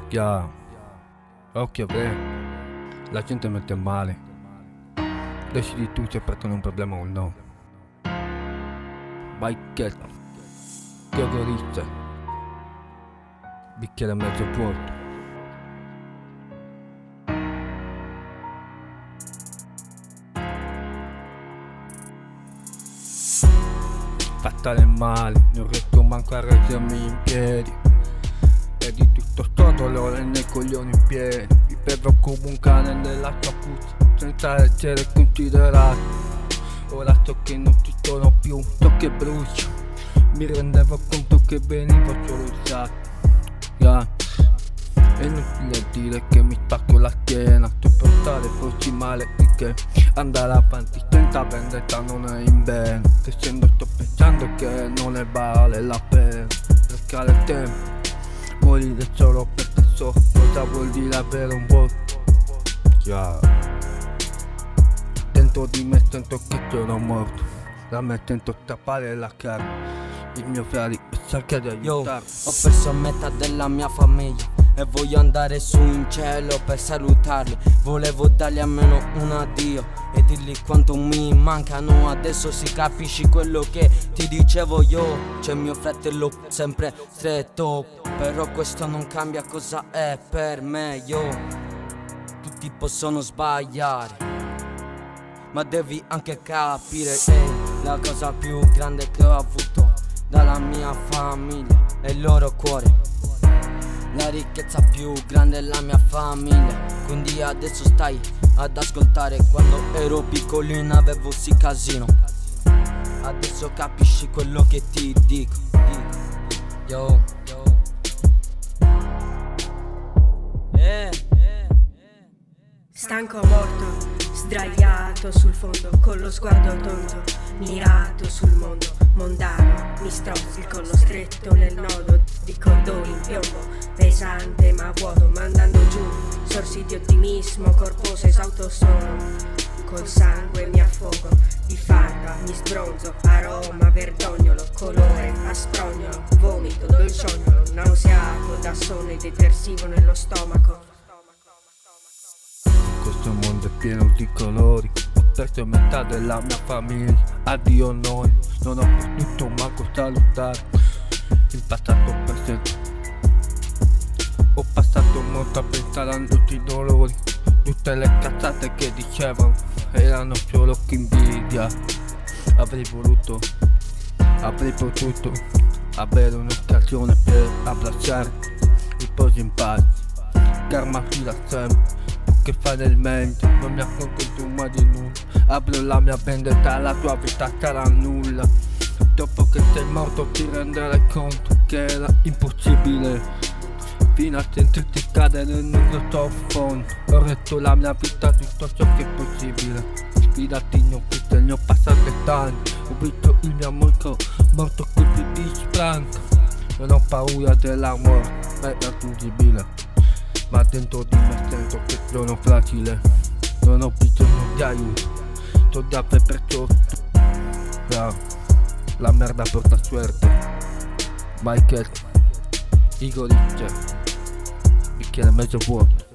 Ya, occhio che la gente mette male. Decidi tu se per te è un problema o no. Biket, terrorista, bicchiere mezzo vuoto. Fatale male, non riesco manco a reggermi in piedi. E di tutto sto dolore nei coglioni pieni. Mi vedo come un cane nella tua puzza, senza essere considerato. Ora so che non ci sono più, so che brucio. Mi rendevo conto che venivo solo usato. È inutile dire che mi spacco la schiena. Sopportare porci male perché andare avanti senza vendetta non è in bene. Crescendo sto pensando che non ne vale la pena. Cercare il tempo, morire solo perché so cosa vuol dire avere un volto. Dentro di me sento che sono morto. Da me sento tappare la cara. Il mio fratello cerca di aiutarmi. Ho perso metà della mia famiglia e voglio andare su in cielo per salutarli. Volevo dargli almeno un addio e dirgli quanto mi mancano. Adesso si capisci quello che ti dicevo io. C'è mio fratello sempre stretto, però questo non cambia cosa è per me. Tutti possono sbagliare, ma devi anche capire la cosa più grande che ho avuto dalla mia famiglia è il loro cuore. La ricchezza più grande è la mia famiglia. Quindi adesso stai ad ascoltare. Quando ero piccolino avevo sì casino. Adesso capisci quello che ti dico. Stanco morto, sdraiato sul fondo, con lo sguardo tondo, mirato sul mondo mondano. Mi strozzi il collo stretto nel nodo di cordoni in piombo, pesante ma vuoto, mandando giù sorsi di ottimismo, corposo esausto sono. Col sangue mi affogo, di fanta mi sbronzo, aroma verdognolo, colore a sprognolo, vomito dolcionnolo, nauseato da sonno e detersivo nello stomaco. Questo mondo è pieno di colori. Ho perso metà della mia famiglia. Addio noi, non ho potuto manco salutare. Il passato per sempre. Ho passato molto a pensare a tutti i dolori. Tutte le cazzate che dicevano erano solo che invidia. Avrei potuto avere un'occasione per abbracciare. Riposi in pace, karma fila sempre. Che fare il meglio, non mi accontento mai di nulla. Apro la mia vendetta, la tua vita sarà nulla. Dopo che sei morto ti renderai conto che era impossibile, fino a sentirti cadere nello sottofondo. Ho retto la mia vita, tutto ciò che è possibile. Fidati, non visto il mio passato è tanto. Ho visto il mio amico morto così di spranco. Non ho paura della morte, è raggiungibile. Ma dentro di me sento che sono fragile. Non ho bisogno di aiuto, so di aver perso tutto. La merda porta suerte. Michael Igoriccia, bicchiere mezzo vuoto.